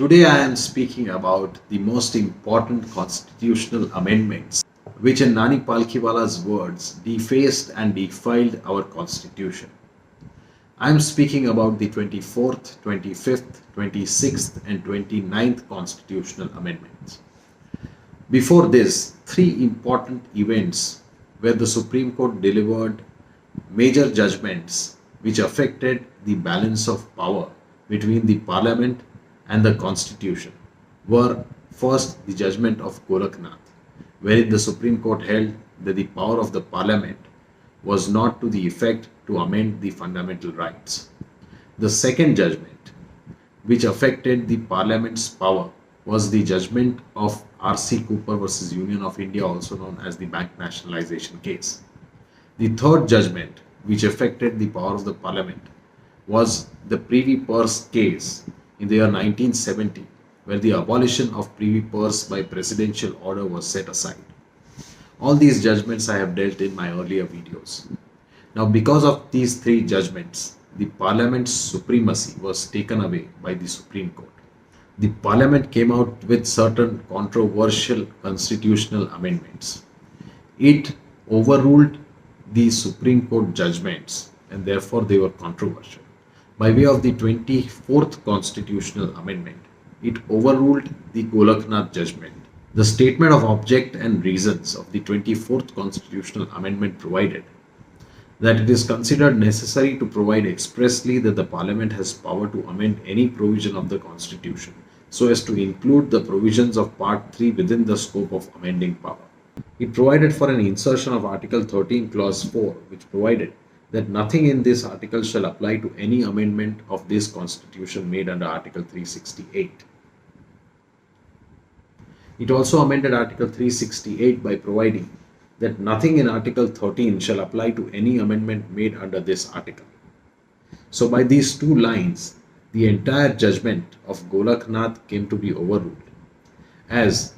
Today I am speaking about the most important constitutional amendments which in Nani Palkhiwala's words defaced and defiled our constitution. I am speaking about the 24th, 25th, 26th and 29th constitutional amendments. Before this, three important events where the Supreme Court delivered major judgments which affected the balance of power between the Parliament and the Constitution were first the judgment of Golaknath, wherein the Supreme Court held that the power of the Parliament was not to the effect to amend the fundamental rights. The second judgment, which affected the Parliament's power, was the judgment of R.C. Cooper versus Union of India, also known as the bank nationalization case. The third judgment, which affected the power of the Parliament, was the Privy Purse case in the year 1970, where the abolition of Privy Purse by presidential order was set aside. All these judgments I have dealt in my earlier videos. Now, because of these three judgments, the Parliament's supremacy was taken away by the Supreme Court. The Parliament came out with certain controversial constitutional amendments. It overruled the Supreme Court judgments and therefore they were controversial. By way of the 24th constitutional amendment, it overruled the Golaknath judgment. The statement of object and reasons of the 24th constitutional amendment provided that it is considered necessary to provide expressly that the Parliament has power to amend any provision of the Constitution so as to include the provisions of Part 3 within the scope of amending power. It provided for an insertion of Article 13, Clause 4, which provided that nothing in this article shall apply to any amendment of this Constitution made under Article 368. It also amended Article 368 by providing that nothing in Article 13 shall apply to any amendment made under this article. So by these two lines, the entire judgment of Golaknath came to be overruled, as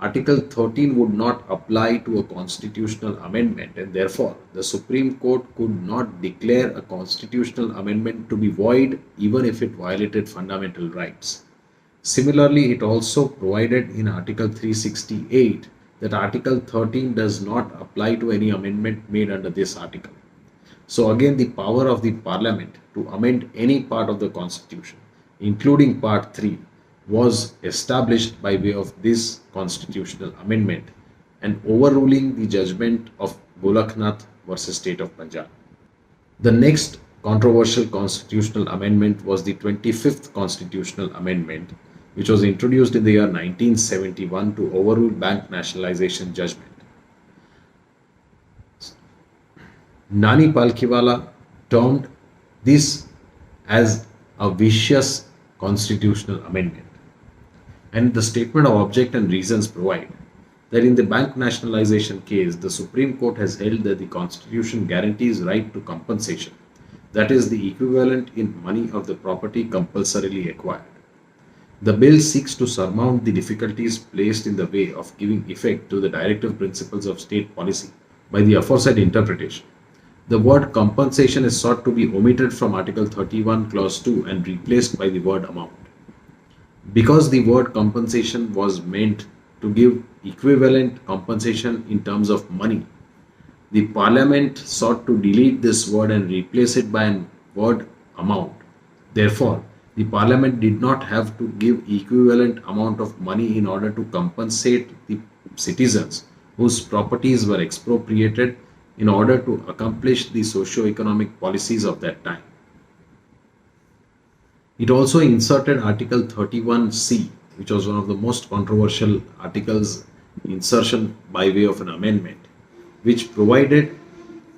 Article 13 would not apply to a constitutional amendment and therefore the Supreme Court could not declare a constitutional amendment to be void even if it violated fundamental rights. Similarly, it also provided in Article 368 that Article 13 does not apply to any amendment made under this article. So again, the power of the Parliament to amend any part of the Constitution, including Part 3, was established by way of this constitutional amendment and overruling the judgment of Golaknath versus State of Punjab. The next controversial constitutional amendment was the 25th constitutional amendment, which was introduced in the year 1971 to overrule bank nationalization judgment. Nani Palkhiwala termed this as a vicious constitutional amendment. And the statement of object and reasons provide that in the bank nationalization case, the Supreme Court has held that the Constitution guarantees right to compensation, that is the equivalent in money of the property compulsorily acquired. The bill seeks to surmount the difficulties placed in the way of giving effect to the directive principles of state policy by the aforesaid interpretation. The word compensation is sought to be omitted from Article 31, Clause 2 and replaced by the word amount. Because the word compensation was meant to give equivalent compensation in terms of money, the Parliament sought to delete this word and replace it by a word amount. Therefore, the Parliament did not have to give equivalent amount of money in order to compensate the citizens whose properties were expropriated in order to accomplish the socio-economic policies of that time. It also inserted Article 31C, which was one of the most controversial articles insertion by way of an amendment, which provided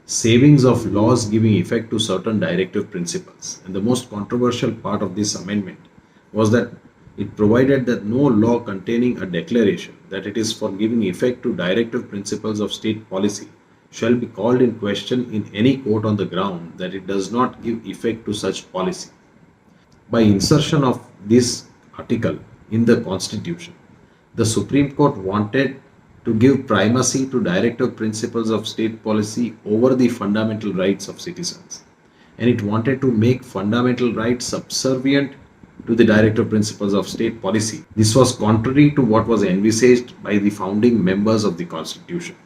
savings of laws giving effect to certain directive principles. And the most controversial part of this amendment was that it provided that no law containing a declaration that it is for giving effect to directive principles of state policy shall be called in question in any court on the ground that it does not give effect to such policy. By insertion of this article in the Constitution, the Supreme Court wanted to give primacy to directive principles of state policy over the fundamental rights of citizens. And it wanted to make fundamental rights subservient to the directive principles of state policy. This was contrary to what was envisaged by the founding members of the Constitution.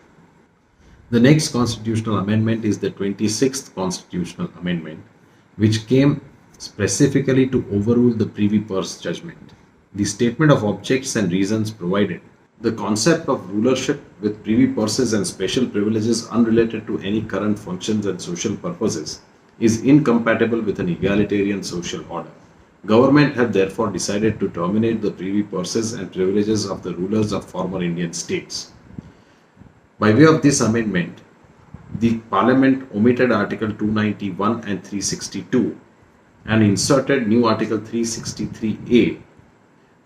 The next constitutional amendment is the 26th Constitutional Amendment, which came specifically to overrule the Privy Purse judgment. The statement of objects and reasons provided the concept of rulership with privy purses and special privileges unrelated to any current functions and social purposes is incompatible with an egalitarian social order. Government have therefore decided to terminate the privy purses and privileges of the rulers of former Indian states. By way of this amendment, the Parliament omitted Article 291 and 362 and inserted new Article 363A,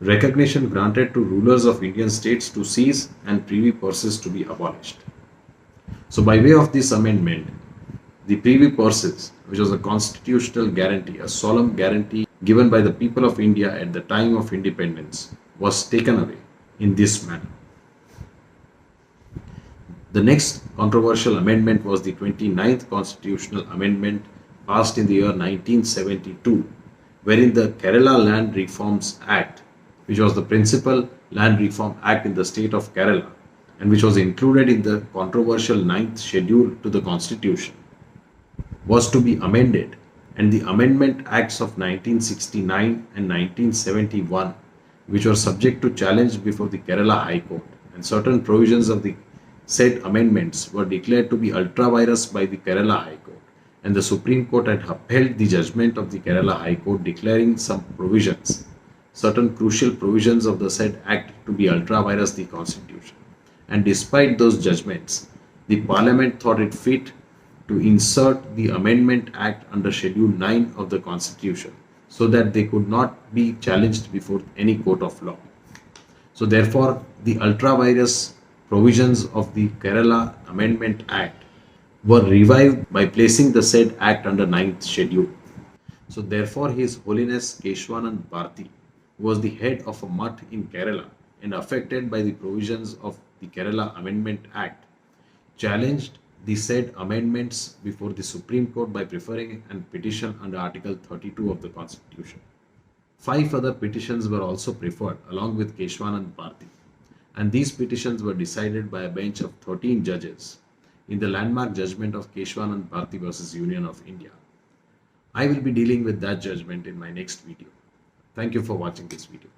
recognition granted to rulers of Indian states to seize and privy purses to be abolished. So by way of this amendment, the privy purses, which was a constitutional guarantee, a solemn guarantee given by the people of India at the time of independence, was taken away in this manner. The next controversial amendment was the 29th Constitutional Amendment passed in the year 1972, wherein the Kerala Land Reforms Act, which was the principal land reform act in the state of Kerala and which was included in the controversial 9th schedule to the constitution, was to be amended, and the Amendment Acts of 1969 and 1971, which were subject to challenge before the Kerala High Court, and certain provisions of the said amendments were declared to be ultra vires by the Kerala High Court, and the Supreme Court had upheld the judgment of the Kerala High Court declaring certain crucial provisions of the said act to be ultra vires the constitution. And despite those judgments, the Parliament thought it fit to insert the Amendment Act under Schedule 9 of the Constitution so that they could not be challenged before any court of law. So therefore, the ultra vires provisions of the Kerala Amendment Act were revived by placing the said act under 9th schedule. So therefore, His Holiness Keshwanand Bharti, who was the head of a mutt in Kerala and affected by the provisions of the Kerala Amendment Act, challenged the said amendments before the Supreme Court by preferring a petition under Article 32 of the Constitution. 5 other petitions were also preferred along with Keshwanand Bharti, and these petitions were decided by a bench of 13 judges in the landmark judgment of Keshwanand Bharti versus Union of India. I will be dealing with that judgment in my next video. Thank you for watching this video.